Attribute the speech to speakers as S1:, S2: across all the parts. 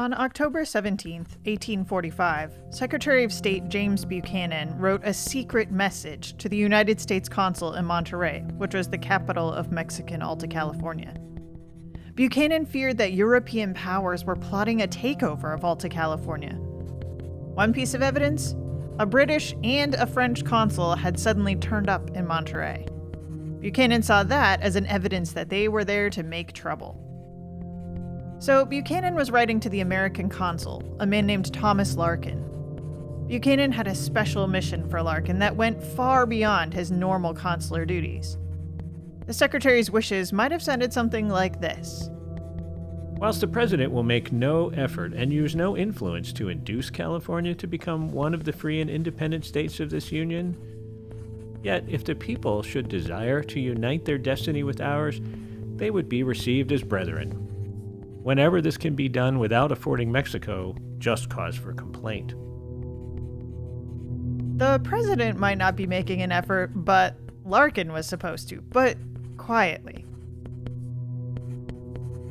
S1: On October 17, 1845, Secretary of State James Buchanan wrote a secret message to the United States Consul in Monterey, which was the capital of Mexican Alta California. Buchanan feared that European powers were plotting a takeover of Alta California. One piece of evidence? A British and a French consul had suddenly turned up in Monterey. Buchanan saw that as an evidence that they were there to make trouble. So Buchanan was writing to the American consul, a man named Thomas Larkin. Buchanan had a special mission for Larkin that went far beyond his normal consular duties. The secretary's wishes might have sounded something like this.
S2: Whilst the president will make no effort and use no influence to induce California to become one of the free and independent states of this union, yet if the people should desire to unite their destiny with ours, they would be received as brethren. Whenever this can be done without affording Mexico just cause for complaint.
S1: The president might not be making an effort, but Larkin was supposed to, but quietly.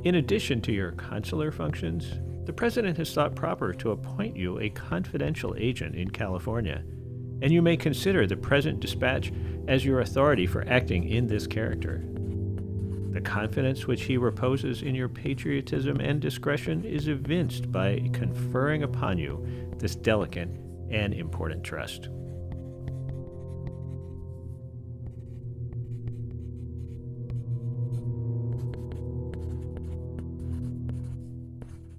S2: In addition to your consular functions, the president has thought proper to appoint you a confidential agent in California, and you may consider the present dispatch as your authority for acting in this character. The confidence which he reposes in your patriotism and discretion is evinced by conferring upon you this delicate and important trust.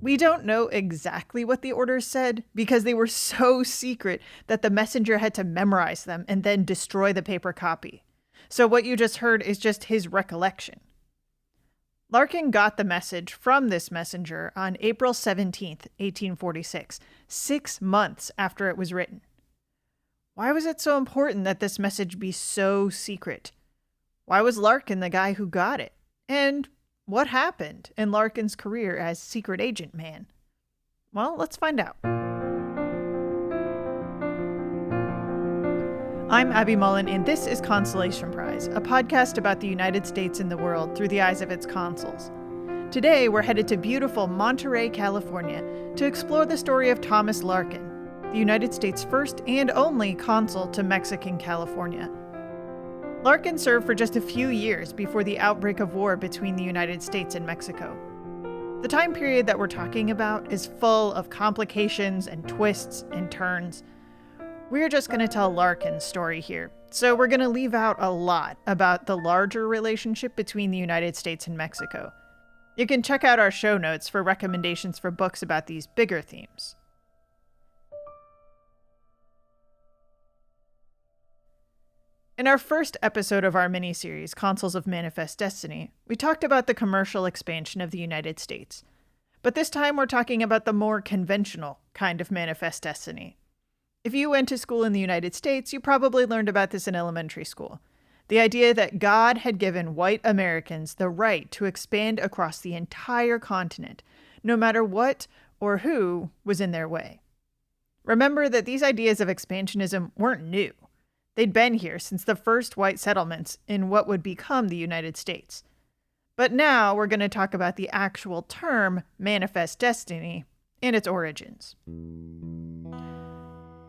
S1: We don't know exactly what the orders said because they were so secret that the messenger had to memorize them and then destroy the paper copy. So what you just heard is just his recollection. Larkin got the message from this messenger on April 17th, 1846, 6 months after it was written. Why was it so important that this message be so secret? Why was Larkin the guy who got it? And what happened in Larkin's career as secret agent man? Well, let's find out. I'm Abby Mullen, and this is Consolation Prize, a podcast about the United States and the world through the eyes of its consuls. Today, we're headed to beautiful Monterey, California, to explore the story of Thomas Larkin, the United States' first and only consul to Mexican California. Larkin served for just a few years before the outbreak of war between the United States and Mexico. The time period that we're talking about is full of complications and twists and turns. We're just going to tell Larkin's story here, so we're going to leave out a lot about the larger relationship between the United States and Mexico. You can check out our show notes for recommendations for books about these bigger themes. In our first episode of our miniseries, Consuls of Manifest Destiny, we talked about the commercial expansion of the United States. But this time we're talking about the more conventional kind of manifest destiny. If you went to school in the United States, you probably learned about this in elementary school. The idea that God had given white Americans the right to expand across the entire continent, no matter what or who was in their way. Remember that these ideas of expansionism weren't new. They'd been here since the first white settlements in what would become the United States. But now we're going to talk about the actual term manifest destiny and its origins.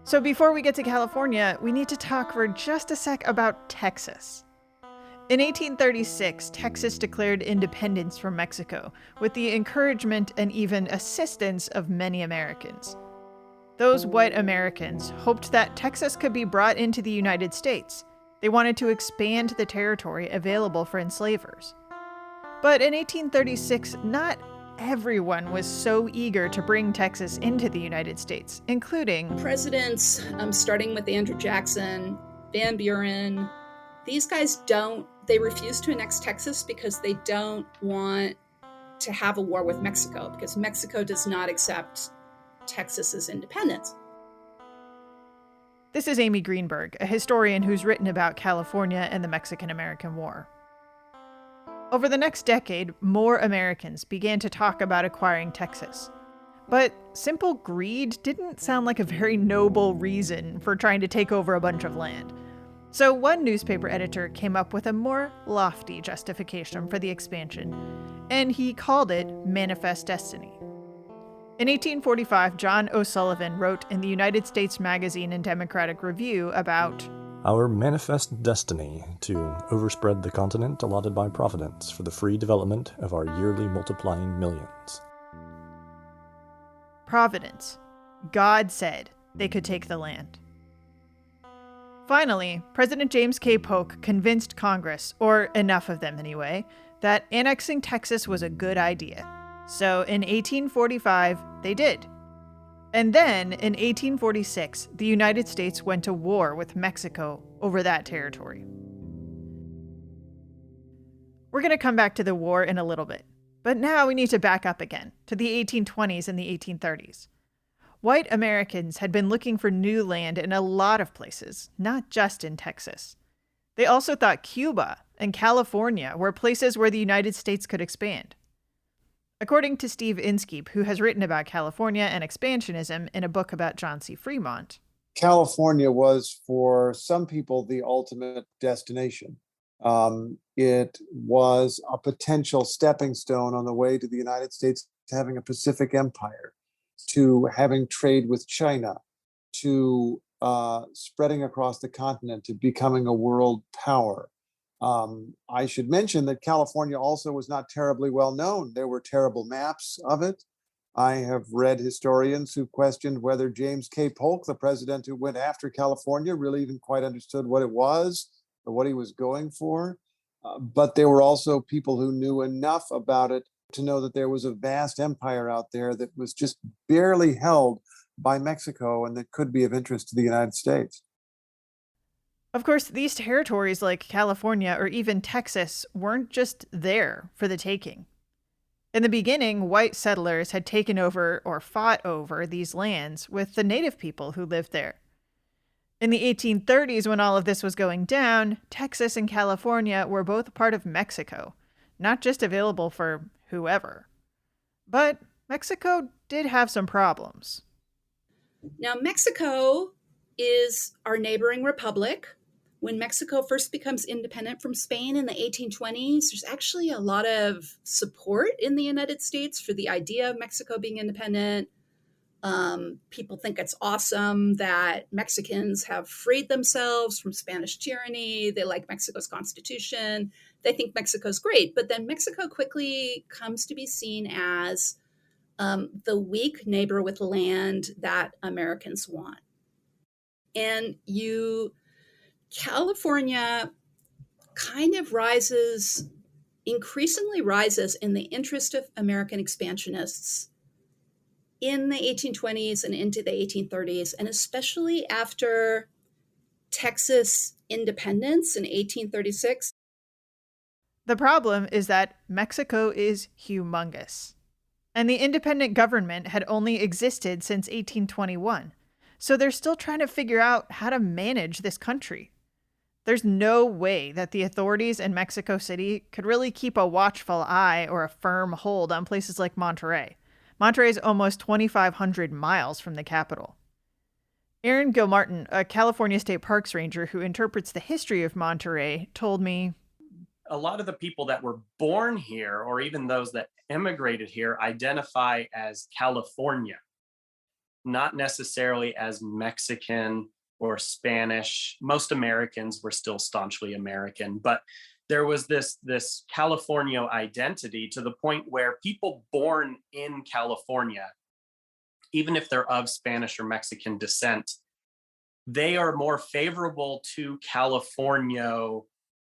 S1: So before we get to California, we need to talk for just a sec about Texas. In 1836, Texas declared independence from Mexico with the encouragement and even assistance of many Americans. Those white Americans hoped that Texas could be brought into the United States. They wanted to expand the territory available for enslavers. But in 1836, not everyone was so eager to bring Texas into the United States, including
S3: presidents, starting with Andrew Jackson, Van Buren. These guys they refuse to annex Texas because they don't want to have a war with Mexico, because Mexico does not accept Texas's independence.
S1: This is Amy Greenberg, a historian who's written about California and the Mexican-American War. Over the next decade, more Americans began to talk about acquiring Texas. But simple greed didn't sound like a very noble reason for trying to take over a bunch of land. So one newspaper editor came up with a more lofty justification for the expansion, and he called it manifest destiny. In 1845, John O'Sullivan wrote in the United States Magazine and Democratic Review about
S4: our manifest destiny to overspread the continent allotted by Providence for the free development of our yearly multiplying millions.
S1: Providence. God said they could take the land. Finally, President James K. Polk convinced Congress, or enough of them anyway, that annexing Texas was a good idea. So in 1845, they did. And then, in 1846, the United States went to war with Mexico over that territory. We're going to come back to the war in a little bit, but now we need to back up again to the 1820s and the 1830s. White Americans had been looking for new land in a lot of places, not just in Texas. They also thought Cuba and California were places where the United States could expand. According to Steve Inskeep, who has written about California and expansionism in a book about John C. Fremont,
S5: California was, for some people, the ultimate destination. It was a potential stepping stone on the way to the United States having a Pacific empire, to having trade with China, to spreading across the continent, to becoming a world power. I should mention that California also was not terribly well known. There were terrible maps of it. I have read historians who questioned whether James K. Polk, the president who went after California, really even quite understood what it was or what he was going for. But there were also people who knew enough about it to know that there was a vast empire out there that was just barely held by Mexico and that could be of interest to the United States.
S1: Of course, these territories like California or even Texas weren't just there for the taking. In the beginning, white settlers had taken over or fought over these lands with the native people who lived there. In the 1830s, when all of this was going down, Texas and California were both part of Mexico, not just available for whoever. But Mexico did have some problems.
S3: Now, Mexico is our neighboring republic. When Mexico first becomes independent from Spain in the 1820s, there's actually a lot of support in the United States for the idea of Mexico being independent. People think it's awesome that Mexicans have freed themselves from Spanish tyranny. They like Mexico's constitution. They think Mexico's great. But then Mexico quickly comes to be seen as the weak neighbor with land that Americans want. And California kind of increasingly rises in the interest of American expansionists in the 1820s and into the 1830s, and especially after Texas independence in 1836.
S1: The problem is that Mexico is humongous, and the independent government had only existed since 1821, so they're still trying to figure out how to manage this country. There's no way that the authorities in Mexico City could really keep a watchful eye or a firm hold on places like Monterey. Monterey is almost 2,500 miles from the capital. Aaron Gilmartin, a California State Parks ranger who interprets the history of Monterey, told me,
S6: a lot of the people that were born here, or even those that immigrated here, identify as California, not necessarily as Mexican or Spanish. Most Americans were still staunchly American, but there was this California identity to the point where people born in California, even if they're of Spanish or Mexican descent, they are more favorable to California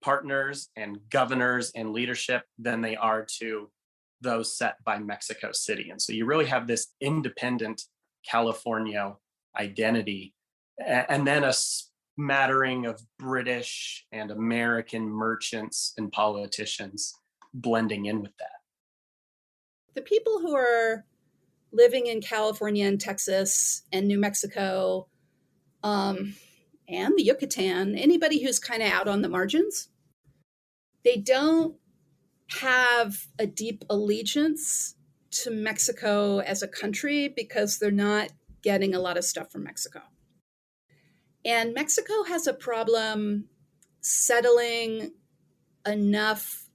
S6: partners and governors and leadership than they are to those set by Mexico City. And so you really have this independent California identity, and then a smattering of British and American merchants and politicians blending in with that.
S3: The people who are living in California and Texas and New Mexico and the Yucatan, anybody who's kind of out on the margins, they don't have a deep allegiance to Mexico as a country because they're not getting a lot of stuff from Mexico. And Mexico has a problem settling enough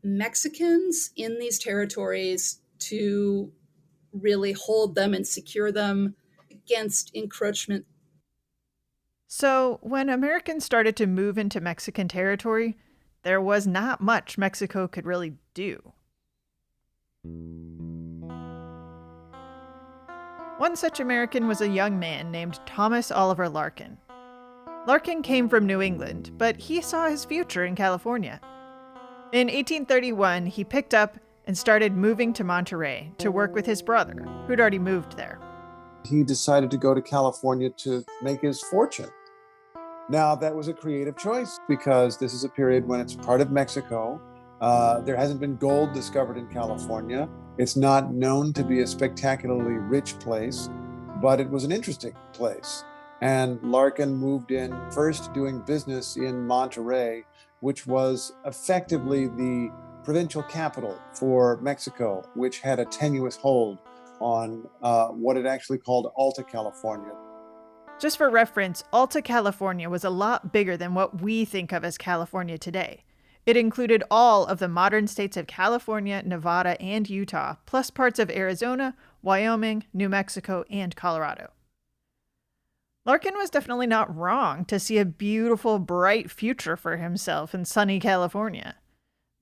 S3: Mexicans in these territories to really hold them and secure them against encroachment.
S1: So, when Americans started to move into Mexican territory, there was not much Mexico could really do. One such American was a young man named Thomas Oliver Larkin. Larkin came from New England, but he saw his future in California. In 1831, he picked up and started moving to Monterey to work with his brother, who'd already moved there.
S5: He decided to go to California to make his fortune. Now, that was a creative choice because this is a period when it's part of Mexico. There hasn't been gold discovered in California. It's not known to be a spectacularly rich place, but it was an interesting place. And Larkin moved in first doing business in Monterey, which was effectively the provincial capital for Mexico, which had a tenuous hold on what it actually called Alta California.
S1: Just for reference, Alta California was a lot bigger than what we think of as California today. It included all of the modern states of California, Nevada, and Utah, plus parts of Arizona, Wyoming, New Mexico, and Colorado. Larkin was definitely not wrong to see a beautiful, bright future for himself in sunny California.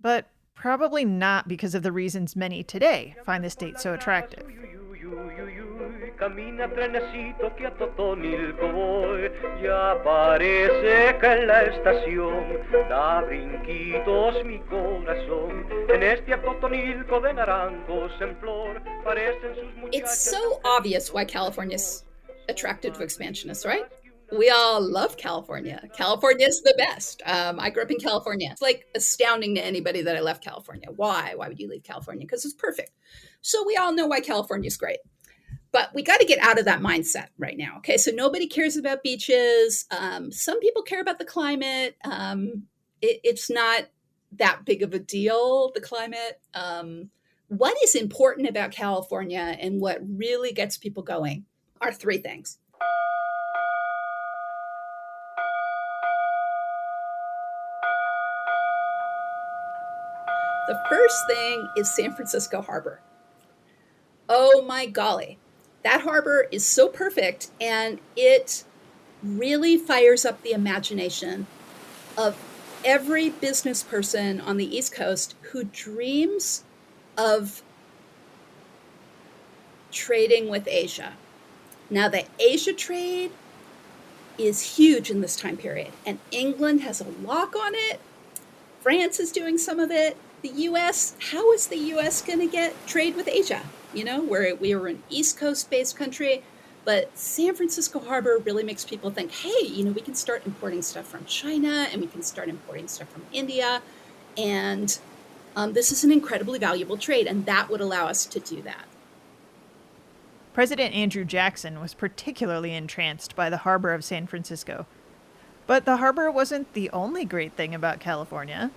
S1: But probably not because of the reasons many today find the state so attractive.
S7: Camina trenecito que a Totonilco voy, ya parece que en la estación da brinquitos mi corazón. En este Totonilco de naranjos en flor parecen sus muchachas.
S3: It's so obvious why California's attracted to expansionists, right? We all love California. California's the best. I grew up in California. It's like astounding to anybody that I left California. Why? Why would you leave California? Because it's perfect. So we all know why California's great. But we got to get out of that mindset right now. Okay, so nobody cares about beaches. Some people care about the climate. It's not that big of a deal, the climate. What is important about California and what really gets people going are three things. The first thing is San Francisco Harbor. Oh my golly. That harbor is so perfect, and it really fires up the imagination of every business person on the East Coast who dreams of trading with Asia. Now, the Asia trade is huge in this time period, and England has a lock on it. France is doing some of it. The U.S., how is the U.S. going to get trade with Asia? You know, we are an East Coast-based country, but San Francisco Harbor really makes people think, hey, you know, we can start importing stuff from China, and we can start importing stuff from India, and this is an incredibly valuable trade, and that would allow us to do that.
S1: President Andrew Jackson was particularly entranced by the harbor of San Francisco. But the harbor wasn't the only great thing about California.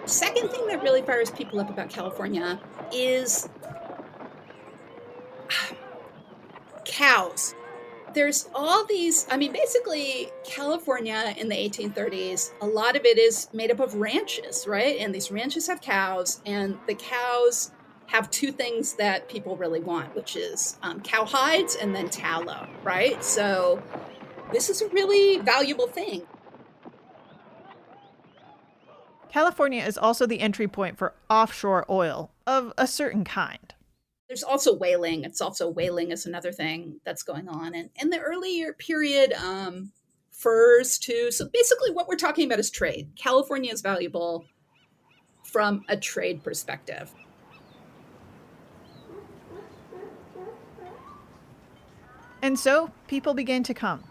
S3: Second thing that really fires people up about California is cows. There's all these, basically California in the 1830s, a lot of it is made up of ranches, right? And these ranches have cows, and the cows have two things that people really want, which is cow hides and then tallow, right? So this is a really valuable thing.
S1: California is also the entry point for offshore oil of a certain kind.
S3: There's also whaling. Whaling is another thing that's going on. And in the earlier period, furs too. So basically what we're talking about is trade. California is valuable from a trade perspective.
S1: And so people began to come.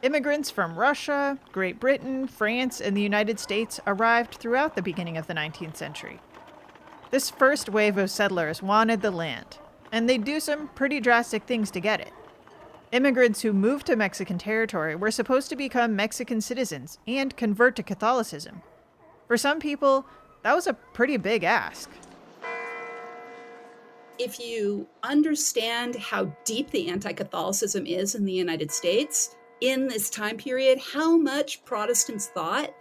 S1: Immigrants from Russia, Great Britain, France, and the United States arrived throughout the beginning of the 19th century. This first wave of settlers wanted the land, and they'd do some pretty drastic things to get it. Immigrants who moved to Mexican territory were supposed to become Mexican citizens and convert to Catholicism. For some people, that was a pretty big ask.
S3: If you understand how deep the anti-Catholicism is in the United States, in this time period, how much Protestants thought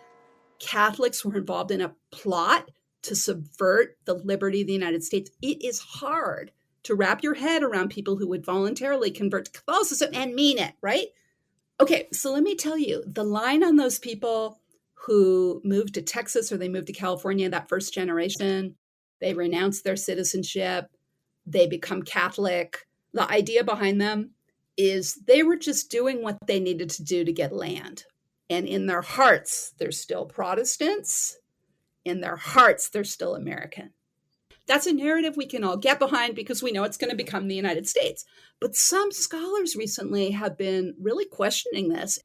S3: Catholics were involved in a plot to subvert the liberty of the United States. It is hard to wrap your head around people who would voluntarily convert to Catholicism and mean it, right? Okay, so let me tell you, the line on those people who moved to Texas or they moved to California, that first generation, they renounce their citizenship, they become Catholic. The idea behind them is they were just doing what they needed to do to get land. And in their hearts, they're still Protestants. In their hearts, they're still American. That's a narrative we can all get behind because we know it's going to become the United States. But some scholars recently have been really questioning this.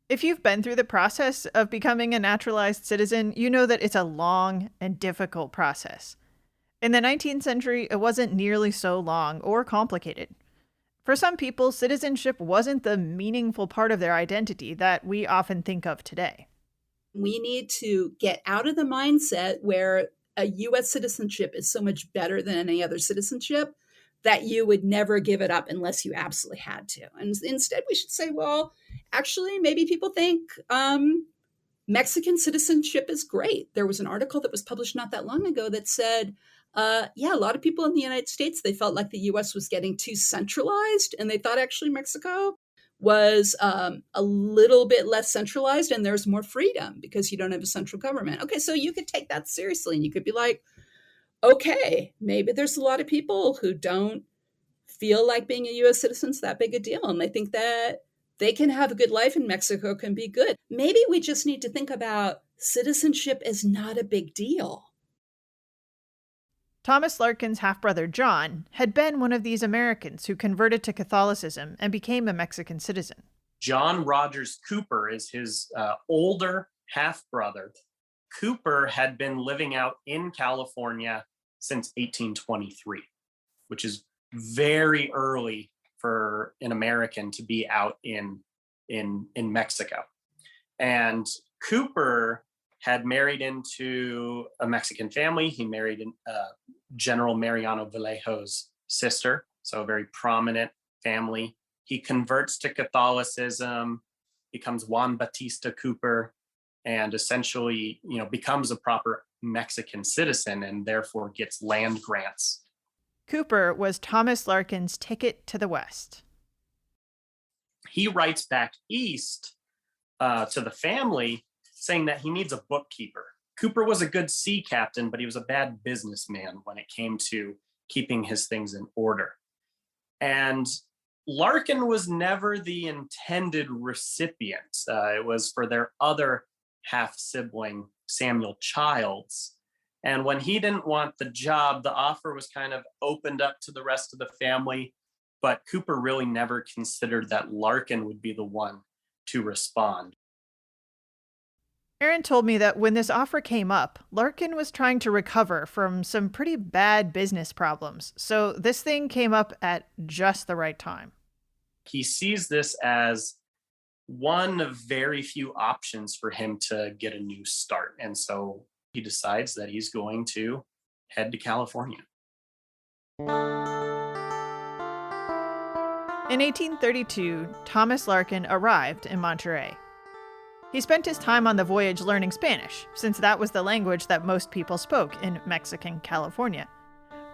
S1: If you've been through the process of becoming a naturalized citizen, you know that it's a long and difficult process. In the 19th century, it wasn't nearly so long or complicated. For some people, citizenship wasn't the meaningful part of their identity that we often think of today.
S3: We need to get out of the mindset where a U.S. citizenship is so much better than any other citizenship that you would never give it up unless you absolutely had to. And instead, we should say, well, actually, maybe people think Mexican citizenship is great. There was an article that was published not that long ago that said, a lot of people in the United States, they felt like the U.S. was getting too centralized, and they thought actually Mexico was a little bit less centralized and there's more freedom because you don't have a central government. Okay, so you could take that seriously and you could be like, okay, maybe there's a lot of people who don't feel like being a U.S. citizen's that big a deal and they think that they can have a good life in Mexico can be good. Maybe we just need to think about citizenship as not a big deal.
S1: Thomas Larkin's half-brother John had been one of these Americans who converted to Catholicism and became a Mexican citizen.
S6: John Rogers Cooper is his older half-brother. Cooper had been living out in California since 1823, which is very early for an American to be out in Mexico. And Cooper had married into a Mexican family. He married General Mariano Vallejo's sister, so a very prominent family. He converts to Catholicism, becomes Juan Bautista Cooper, and essentially, becomes a proper Mexican citizen and therefore gets land grants.
S1: Cooper was Thomas Larkin's ticket to the West.
S6: He writes back east to the family saying that he needs a bookkeeper. Cooper was a good sea captain, but he was a bad businessman when it came to keeping his things in order. And Larkin was never the intended recipient. It was for their other half-sibling, Samuel Childs. And when he didn't want the job, the offer was kind of opened up to the rest of the family, but Cooper really never considered that Larkin would be the one to respond.
S1: Aaron told me that when this offer came up, Larkin was trying to recover from some pretty bad business problems. So this thing came up at just the right time.
S6: He sees this as one of very few options for him to get a new start. And so he decides that he's going to head to California.
S1: In 1832, Thomas Larkin arrived in Monterey. He spent his time on the voyage learning Spanish, since that was the language that most people spoke in Mexican California.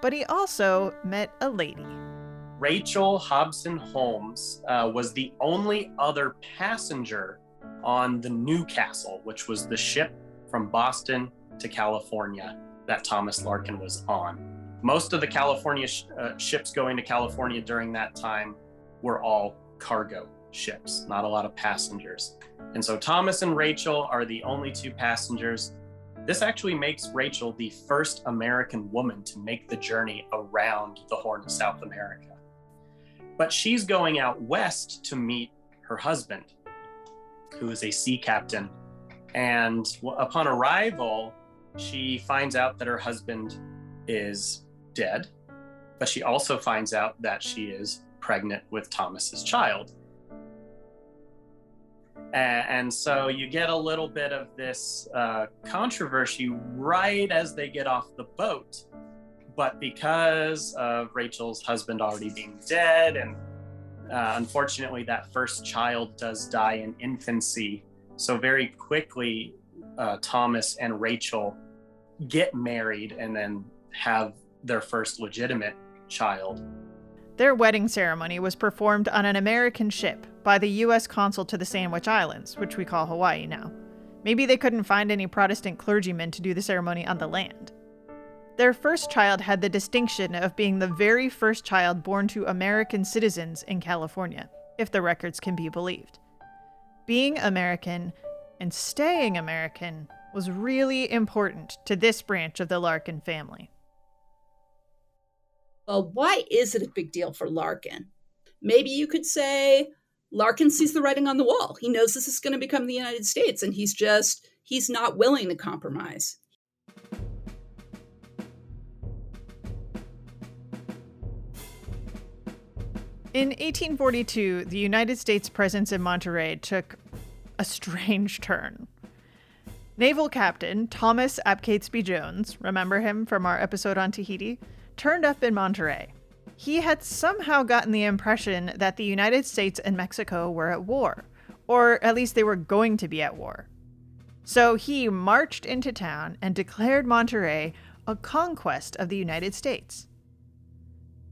S1: But he also met a lady.
S6: Rachel Hobson Holmes was the only other passenger on the Newcastle, which was the ship from Boston to California that Thomas Larkin was on. Most of the California ships going to California during that time were all cargo ships, not a lot of passengers. And so Thomas and Rachel are the only two passengers. This actually makes Rachel the first American woman to make the journey around the Horn of South America. But she's going out west to meet her husband, who is a sea captain. And upon arrival, she finds out that her husband is dead, but she also finds out that she is pregnant with Thomas's child. And so you get a little bit of this controversy right as they get off the boat. But because of Rachel's husband already being dead and Unfortunately, that first child does die in infancy. So very quickly, Thomas and Rachel get married and then have their first legitimate child.
S1: Their wedding ceremony was performed on an American ship by the U.S. Consul to the Sandwich Islands, which we call Hawaii now. Maybe they couldn't find any Protestant clergymen to do the ceremony on the land. Their first child had the distinction of being the very first child born to American citizens in California, if the records can be believed. Being American and staying American was really important to this branch of the Larkin family.
S3: Well, why is it a big deal for Larkin? Maybe you could say Larkin sees the writing on the wall. He knows this is going to become the United States, and he's not willing to compromise.
S1: In 1842, the United States presence in Monterey took a strange turn. Naval Captain Thomas Apcatesby Jones, remember him from our episode on Tahiti, turned up in Monterey. He had somehow gotten the impression that the United States and Mexico were at war, or at least they were going to be at war. So he marched into town and declared Monterey a conquest of the United States.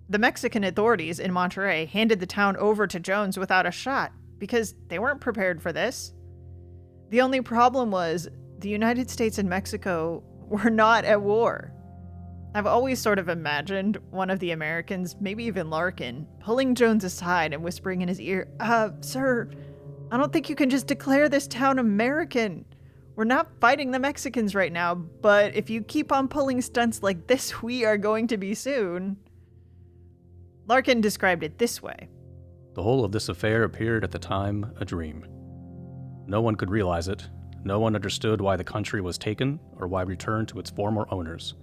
S1: The Mexican authorities in Monterey handed the town over to Jones without a shot because they weren't prepared for this. The only problem was the United States and Mexico were not at war. I've always sort of imagined one of the Americans, maybe even Larkin, pulling Jones aside and whispering in his ear, sir, I don't think you can just declare this town American. We're not fighting the Mexicans right now, but if you keep on pulling stunts like this, we are going to be soon. Larkin described it this way.
S8: The whole of this affair appeared at the time a dream. No one could realize it. No one understood why the country was taken or why returned to its former owners.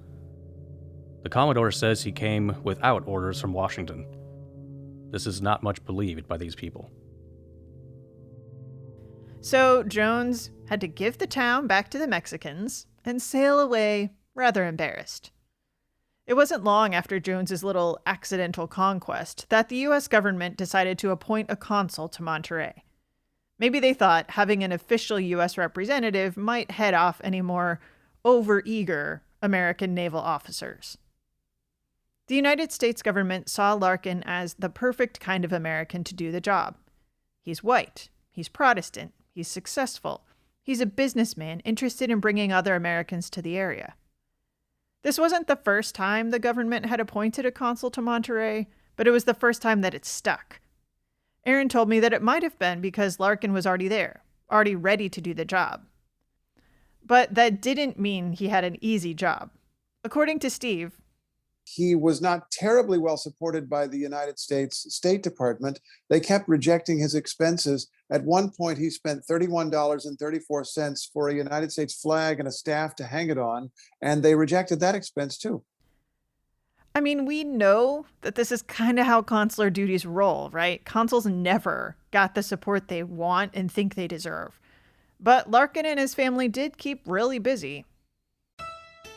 S8: The Commodore says he came without orders from Washington. This is not much believed by these people.
S1: So Jones had to give the town back to the Mexicans and sail away rather embarrassed. It wasn't long after Jones's little accidental conquest that the U.S. government decided to appoint a consul to Monterey. Maybe they thought having an official U.S. representative might head off any more overeager American naval officers. The United States government saw Larkin as the perfect kind of American to do the job. He's white, he's Protestant, he's successful, he's a businessman interested in bringing other Americans to the area. This wasn't the first time the government had appointed a consul to Monterey, but it was the first time that it stuck. Aaron told me that it might have been because Larkin was already there, already ready to do the job. But that didn't mean he had an easy job. According to Steve,
S5: he was not terribly well supported by the United States State Department. They kept rejecting his expenses. At one point, he spent $31.34 for a United States flag and a staff to hang it on, and they rejected that expense too.
S1: I mean, we know that this is kind of how consular duties roll, right? Consuls never got the support they want and think they deserve. But Larkin and his family did keep really busy.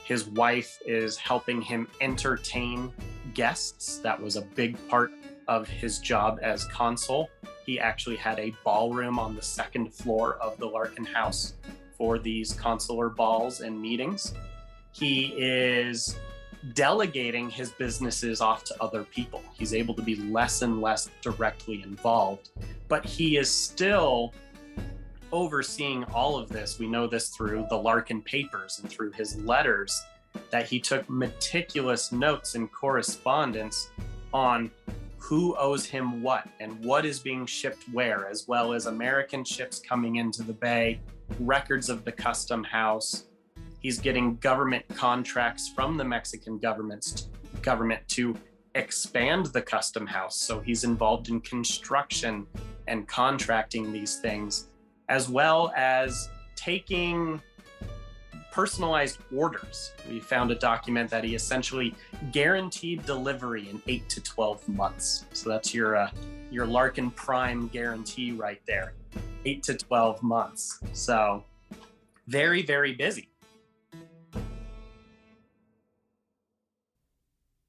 S6: His wife is helping him entertain guests. That was a big part of his job as consul. He actually had a ballroom on the second floor of the Larkin house for these consular balls and meetings. He is delegating his businesses off to other people. He's able to be less and less directly involved, but he is still overseeing all of this. We know this through the Larkin papers and through his letters, that he took meticulous notes and correspondence on who owes him what and what is being shipped where, as well as American ships coming into the bay, records of the custom house. He's getting government contracts from the Mexican government to expand the custom house. So he's involved in construction and contracting these things, as well as taking personalized orders. We found a document that he essentially guaranteed delivery in 8 to 12 months. So that's your Larkin Prime guarantee right there, 8 to 12 months. So very, very busy.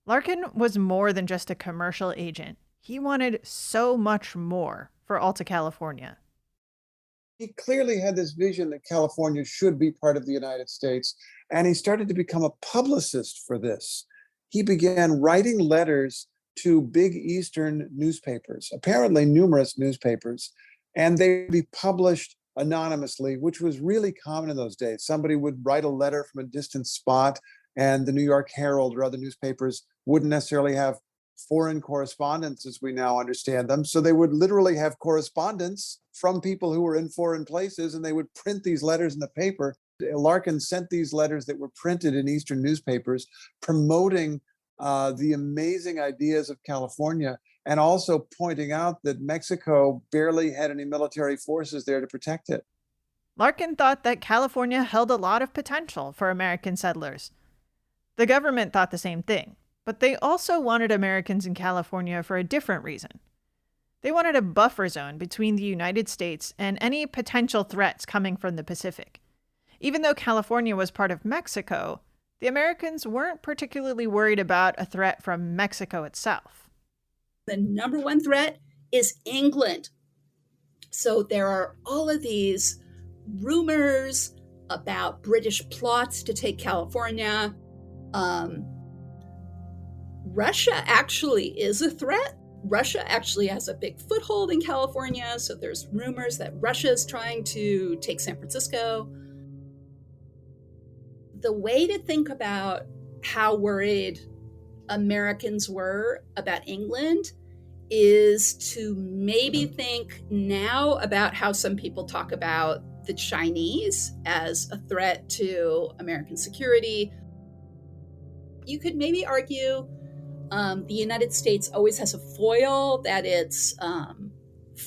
S1: Larkin was more than just a commercial agent. He wanted so much more for Alta California.
S5: He clearly had this vision that California should be part of the United States, and he started to become a publicist for this. He began writing letters to big Eastern newspapers, apparently numerous newspapers, and they would be published anonymously, which was really common in those days. Somebody would write a letter from a distant spot, and the New York Herald or other newspapers wouldn't necessarily have foreign correspondents as we now understand them. So they would literally have correspondence from people who were in foreign places, and they would print these letters in the paper. Larkin sent these letters that were printed in Eastern newspapers promoting the amazing ideas of California, and also pointing out that Mexico barely had any military forces there to protect it.
S1: Larkin thought that California held a lot of potential for American settlers. The government thought the same thing, but they also wanted Americans in California for a different reason. They wanted a buffer zone between the United States and any potential threats coming from the Pacific. Even though California was part of Mexico, the Americans weren't particularly worried about a threat from Mexico itself.
S3: The number one threat is England. So there are all of these rumors about British plots to take California. Russia actually is a threat. Russia actually has a big foothold in California, so there's rumors that Russia is trying to take San Francisco. The way to think about how worried Americans were about England is to maybe think now about how some people talk about the Chinese as a threat to American security. You could maybe argue the United States always has a foil that it's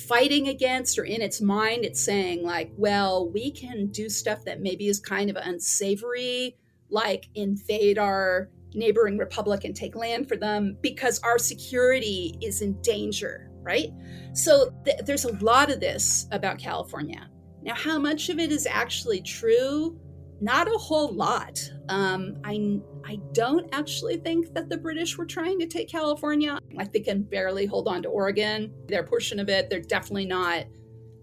S3: fighting against, or in its mind, it's saying like, well, we can do stuff that maybe is kind of unsavory, like invade our neighboring republic and take land for them because our security is in danger, right? So there's a lot of this about California. Now, how much of it is actually true? Not a whole lot. I don't actually think that the British were trying to take California. Like, they can barely hold on to Oregon. Their portion of it, they're definitely not.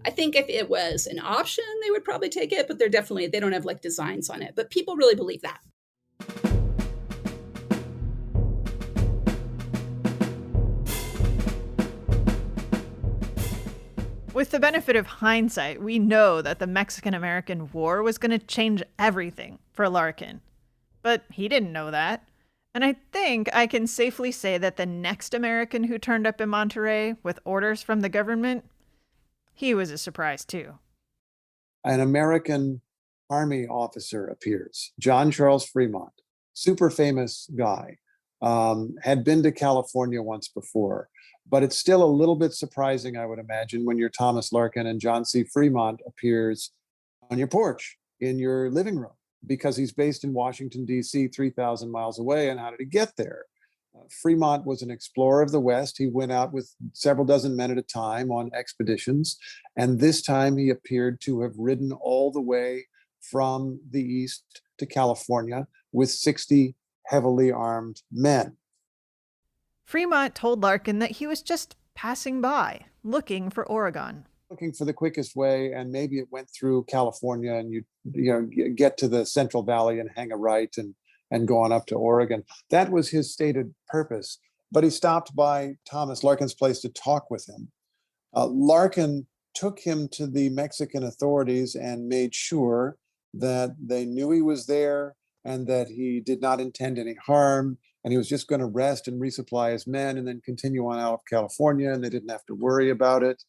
S3: I think if it was an option, they would probably take it, but they don't have like designs on it. But people really believe that.
S1: With the benefit of hindsight, we know that the Mexican-American War was going to change everything for Larkin. But he didn't know that. And I think I can safely say that the next American who turned up in Monterey with orders from the government, he was a surprise too.
S5: An American Army officer appears, John Charles Fremont, super famous guy, had been to California once before. But it's still a little bit surprising, I would imagine, when you're Thomas Larkin and John C. Fremont appears on your porch in your living room, because he's based in Washington, D.C., 3,000 miles away. And how did he get there? Fremont was an explorer of the West. He went out with several dozen men at a time on expeditions. And this time he appeared to have ridden all the way from the East to California with 60 heavily armed men.
S1: Fremont told Larkin that he was just passing by, looking for Oregon.
S5: Looking for the quickest way, and maybe it went through California, and you get to the Central Valley and hang a right and go on up to Oregon. That was his stated purpose. But he stopped by Thomas Larkin's place to talk with him. Larkin took him to the Mexican authorities and made sure that they knew he was there and that he did not intend any harm, and he was just going to rest and resupply his men and then continue on out of California, and they didn't have to worry about it.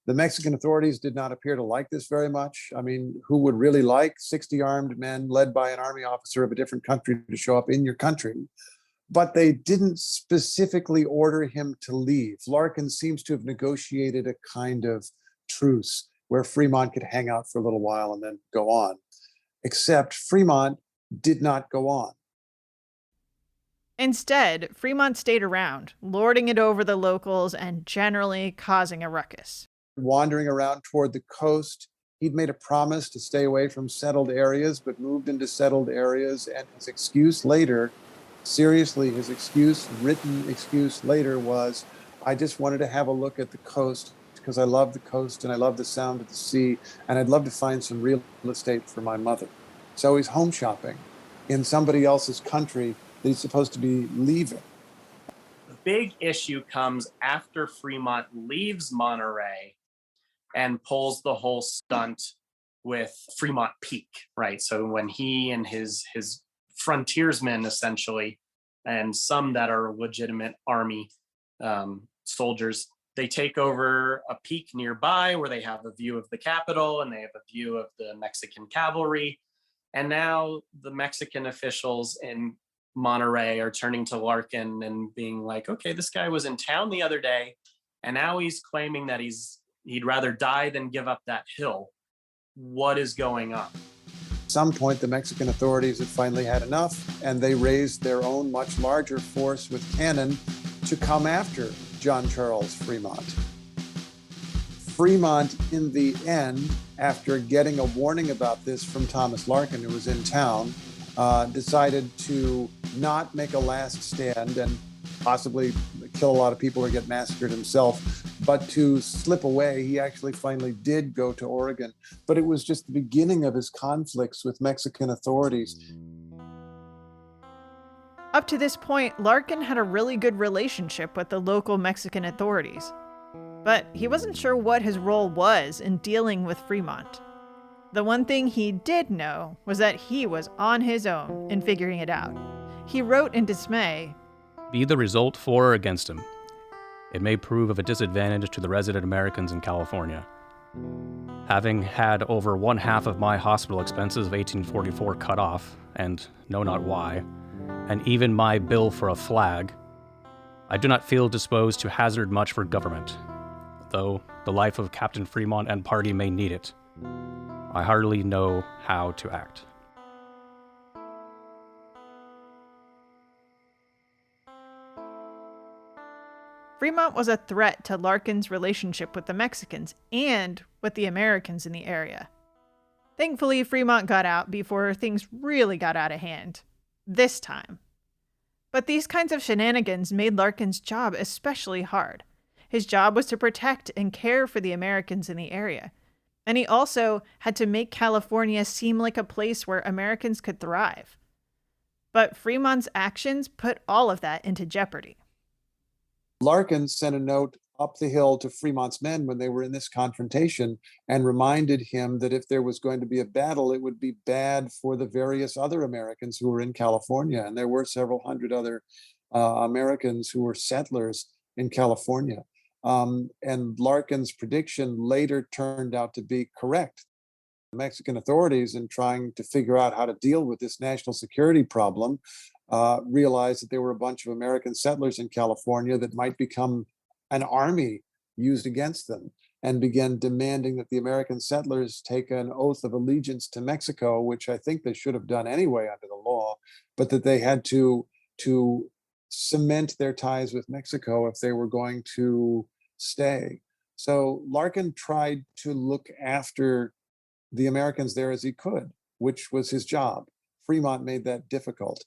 S5: The Mexican authorities did not appear to like this very much. I mean, who would really like 60 armed men led by an army officer of a different country to show up in your country? But they didn't specifically order him to leave. Larkin seems to have negotiated a kind of truce where Fremont could hang out for a little while and then go on. Except Fremont did not go on.
S1: Instead, Fremont stayed around, lording it over the locals and generally causing a ruckus.
S5: Wandering around toward the coast, he'd made a promise to stay away from settled areas, but moved into settled areas. And his excuse later, seriously, his excuse, written excuse later was, I just wanted to have a look at the coast because I love the coast and I love the sound of the sea, and I'd love to find some real estate for my mother. So he's home shopping in somebody else's country that he's supposed to be leaving.
S6: The big issue comes after Fremont leaves Monterey and pulls the whole stunt with Fremont Peak, right? So when he and his frontiersmen essentially, and some that are legitimate army soldiers, they take over a peak nearby where they have a view of the Capitol and they have a view of the Mexican cavalry. And now the Mexican officials in Monterey are turning to Larkin and being like, okay, this guy was in town the other day, and now he's claiming that he'd rather die than give up that hill. What is going on?
S5: At some point, the Mexican authorities had finally had enough, and they raised their own much larger force with cannon to come after John Charles Fremont. Fremont, in the end, after getting a warning about this from Thomas Larkin, who was in town, decided to not make a last stand and possibly kill a lot of people or get massacred himself, but to slip away. He actually finally did go to Oregon, but it was just the beginning of his conflicts with Mexican authorities.
S1: Up to this point, Larkin had a really good relationship with the local Mexican authorities, but he wasn't sure what his role was in dealing with Fremont. The one thing he did know was that he was on his own in figuring it out. He wrote in dismay,
S8: "Be the result for or against him, it may prove of a disadvantage to the resident Americans in California. Having had over one half of my hospital expenses of 1844 cut off, and know not why, and even my bill for a flag, I do not feel disposed to hazard much for government, though the life of Captain Fremont and party may need it. I hardly know how to act."
S1: Fremont was a threat to Larkin's relationship with the Mexicans and with the Americans in the area. Thankfully, Fremont got out before things really got out of hand. This time. But these kinds of shenanigans made Larkin's job especially hard. His job was to protect and care for the Americans in the area. And he also had to make California seem like a place where Americans could thrive. But Fremont's actions put all of that into jeopardy.
S5: Larkin sent a note up the hill to Fremont's men when they were in this confrontation and reminded him that if there was going to be a battle, it would be bad for the various other Americans who were in California. And there were several hundred other Americans who were settlers in California. And Larkin's prediction later turned out to be correct. The Mexican authorities, in trying to figure out how to deal with this national security problem, realized that there were a bunch of American settlers in California that might become an army used against them, and began demanding that the American settlers take an oath of allegiance to Mexico, which I think they should have done anyway under the law, but that they had to cement their ties with Mexico if they were going to stay. So Larkin tried to look after the Americans there as he could, which was his job. Fremont made that difficult.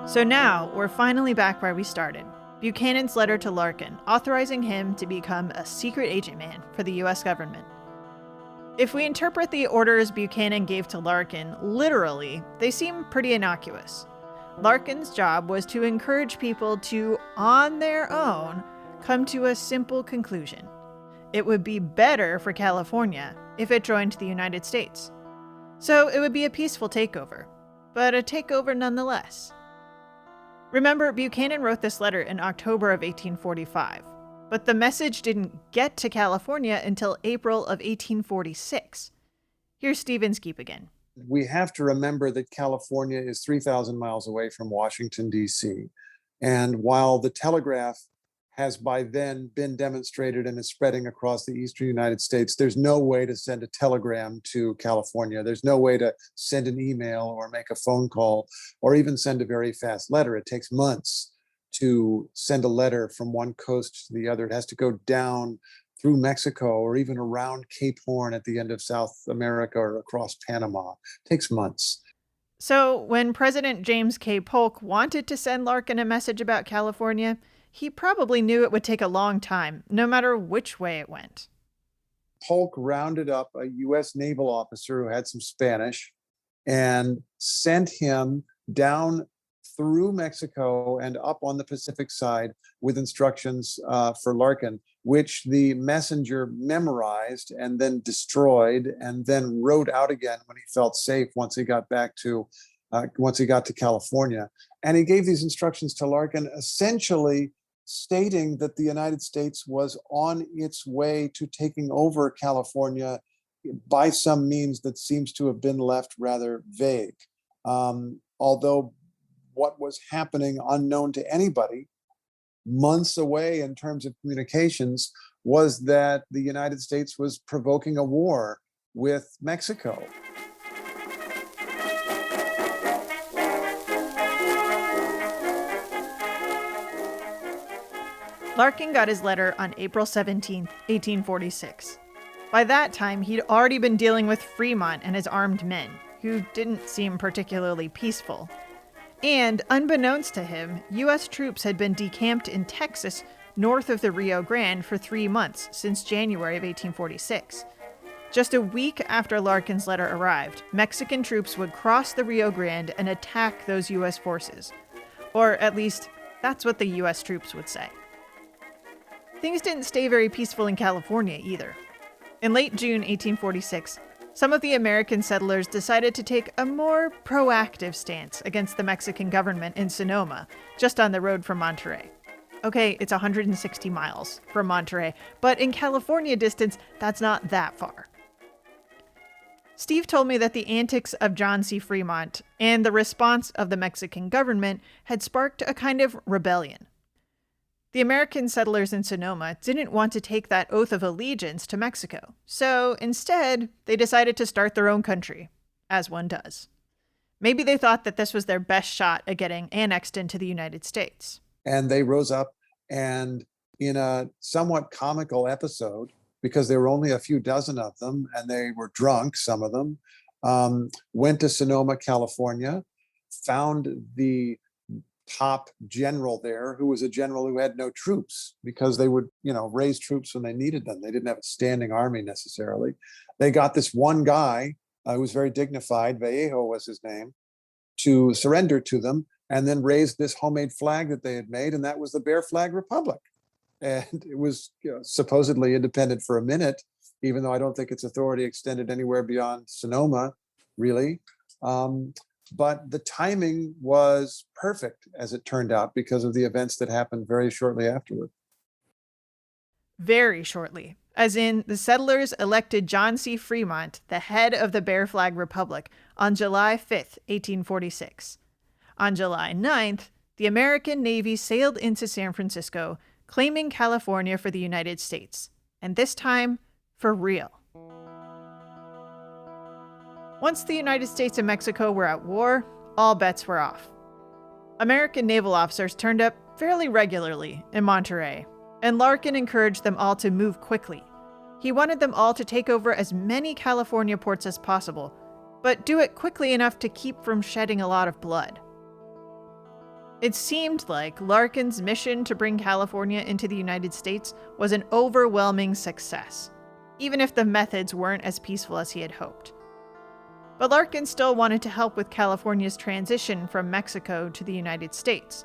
S1: So now, we're finally back where we started. Buchanan's letter to Larkin, authorizing him to become a secret agent man for the US government. If we interpret the orders Buchanan gave to Larkin literally, they seem pretty innocuous. Larkin's job was to encourage people to, on their own, come to a simple conclusion. It would be better for California if it joined the United States. So it would be a peaceful takeover, but a takeover nonetheless. Remember, Buchanan wrote this letter in October of 1845, but the message didn't get to California until April of 1846. Here's Steve Inskeep again.
S5: We have to remember that California is 3,000 miles away from Washington, D.C. And while the telegraph has by then been demonstrated and is spreading across the eastern United States, there's no way to send a telegram to California. There's no way to send an email or make a phone call or even send a very fast letter. It takes months to send a letter from one coast to the other. It has to go down through Mexico or even around Cape Horn at the end of South America or across Panama. It takes months.
S1: So when President James K. Polk wanted to send Larkin a message about California, he probably knew it would take a long time, no matter which way it went.
S5: Polk rounded up a U.S. naval officer who had some Spanish and sent him down through Mexico and up on the Pacific side with instructions for Larkin, which the messenger memorized and then destroyed and then wrote out again when he felt safe once he got to California. And he gave these instructions to Larkin, essentially stating that the United States was on its way to taking over California by some means that seems to have been left rather vague. Although what was happening unknown to anybody, months away in terms of communications, was that the United States was provoking a war with Mexico.
S1: Larkin got his letter on April 17, 1846. By that time, he'd already been dealing with Fremont and his armed men, who didn't seem particularly peaceful. And, unbeknownst to him, U.S. troops had been decamped in Texas north of the Rio Grande for 3 months since January of 1846. Just a week after Larkin's letter arrived, Mexican troops would cross the Rio Grande and attack those U.S. forces. Or at least, that's what the U.S. troops would say. Things didn't stay very peaceful in California either. In late June 1846, some of the American settlers decided to take a more proactive stance against the Mexican government in Sonoma, just on the road from Monterey. Okay, it's 160 miles from Monterey, but in California distance, that's not that far. Steve told me that the antics of John C. Fremont and the response of the Mexican government had sparked a kind of rebellion. The American settlers in Sonoma didn't want to take that oath of allegiance to Mexico, so instead, they decided to start their own country, as one does. Maybe they thought that this was their best shot at getting annexed into the United States.
S5: And they rose up and, in a somewhat comical episode, because there were only a few dozen of them, and they were drunk, some of them, went to Sonoma, California, found the top general there, who was a general who had no troops, because they would, raise troops when they needed them. They didn't have a standing army necessarily. They got this one guy who was very dignified, Vallejo was his name, to surrender to them, and then raised this homemade flag that they had made, and that was the Bear Flag Republic. And it was supposedly independent for a minute, even though I don't think its authority extended anywhere beyond Sonoma, really. But the timing was perfect, as it turned out, because of the events that happened very shortly afterward.
S1: Very shortly. As in, the settlers elected John C. Fremont the head of the Bear Flag Republic on July 5th, 1846. On July 9th, the American Navy sailed into San Francisco, claiming California for the United States. And this time, for real. Once the United States and Mexico were at war, all bets were off. American naval officers turned up fairly regularly in Monterey, and Larkin encouraged them all to move quickly. He wanted them all to take over as many California ports as possible, but do it quickly enough to keep from shedding a lot of blood. It seemed like Larkin's mission to bring California into the United States was an overwhelming success, even if the methods weren't as peaceful as he had hoped. But Larkin still wanted to help with California's transition from Mexico to the United States.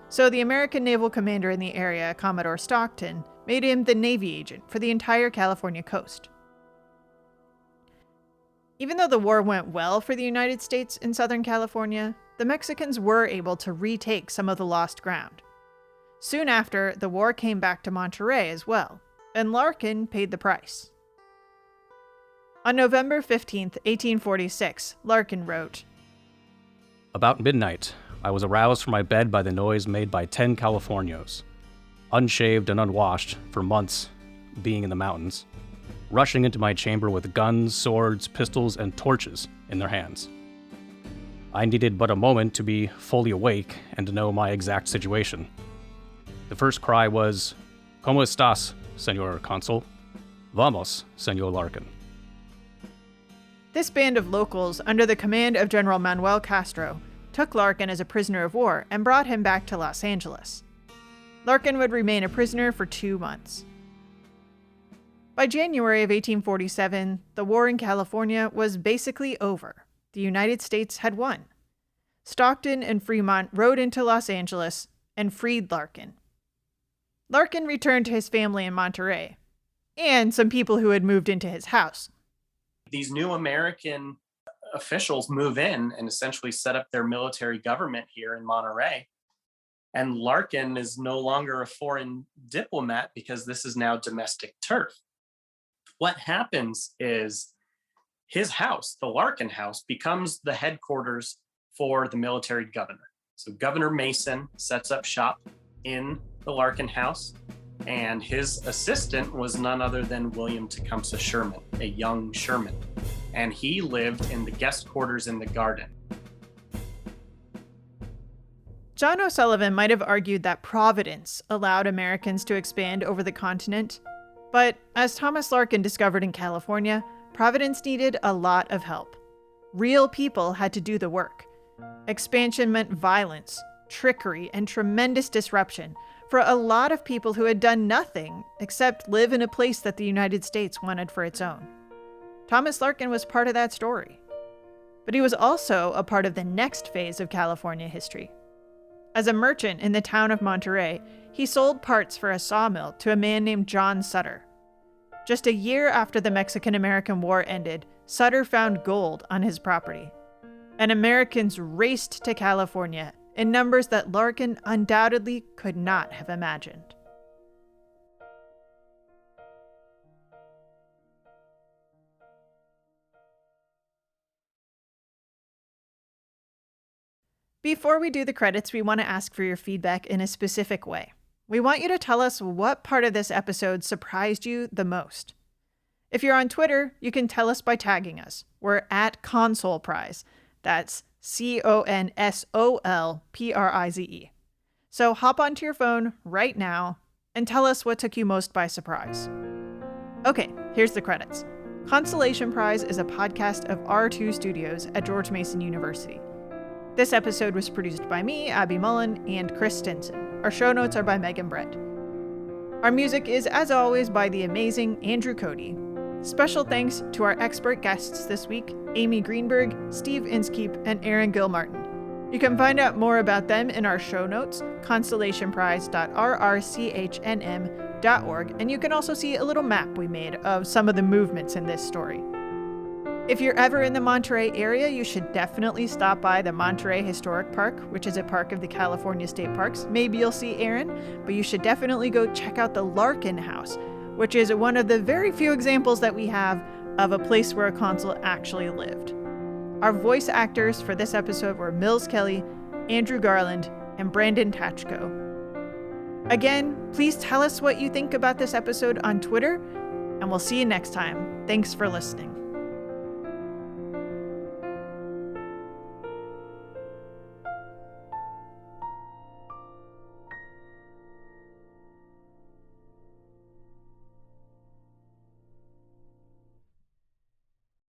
S1: So the American naval commander in the area, Commodore Stockton, made him the Navy agent for the entire California coast. Even though the war went well for the United States in Southern California, the Mexicans were able to retake some of the lost ground. Soon after, the war came back to Monterey as well, and Larkin paid the price. On November 15th, 1846, Larkin wrote,
S8: About midnight, I was aroused from my bed by the noise made by 10 Californios, unshaved and unwashed for months being in the mountains, rushing into my chamber with guns, swords, pistols, and torches in their hands. I needed but a moment to be fully awake and to know my exact situation. The first cry was, ¿Cómo estás, Señor Consul? Vamos, Señor Larkin.
S1: This band of locals, under the command of General Manuel Castro, took Larkin as a prisoner of war and brought him back to Los Angeles. Larkin would remain a prisoner for 2 months. By January of 1847, the war in California was basically over. The United States had won. Stockton and Fremont rode into Los Angeles and freed Larkin. Larkin returned to his family in Monterey, and some people who had moved into his house.
S6: These new American officials move in and essentially set up their military government here in Monterey. And Larkin is no longer a foreign diplomat because this is now domestic turf. What happens is his house, the Larkin house, becomes the headquarters for the military governor. So Governor Mason sets up shop in the Larkin house, and his assistant was none other than William Tecumseh Sherman, a young Sherman. And he lived in the guest quarters in the garden.
S1: John O'Sullivan might have argued that Providence allowed Americans to expand over the continent, but as Thomas Larkin discovered in California, Providence needed a lot of help. Real people had to do the work. Expansion meant violence, trickery, and tremendous disruption for a lot of people who had done nothing except live in a place that the United States wanted for its own. Thomas Larkin was part of that story. But he was also a part of the next phase of California history. As a merchant in the town of Monterey, he sold parts for a sawmill to a man named John Sutter. Just a year after the Mexican-American War ended, Sutter found gold on his property. And Americans raced to California in numbers that Larkin undoubtedly could not have imagined. Before we do the credits, we want to ask for your feedback in a specific way. We want you to tell us what part of this episode surprised you the most. If you're on Twitter, you can tell us by tagging us. We're at Consul Prize. That's CONSOLPRIZE. So hop onto your phone right now and tell us what took you most by surprise. Okay, here's the credits. Consolation Prize is a podcast of R2 Studios at George Mason University. This episode was produced by me, Abby Mullen, and Chris Stinson. Our show notes are by Megan Brett. Our music is, as always, by the amazing Andrew Cody. Special thanks to our expert guests this week, Amy Greenberg, Steve Inskeep, and Aaron Gilmartin. You can find out more about them in our show notes, consolationprize.rrchnm.org, and you can also see a little map we made of some of the movements in this story. If you're ever in the Monterey area, you should definitely stop by the Monterey Historic Park, which is a park of the California State Parks. Maybe you'll see Aaron, but you should definitely go check out the Larkin House, which is one of the very few examples that we have of a place where a consul actually lived. Our voice actors for this episode were Mills Kelly, Andrew Garland, and Brandon Tachko. Again, please tell us what you think about this episode on Twitter, and we'll see you next time. Thanks for listening.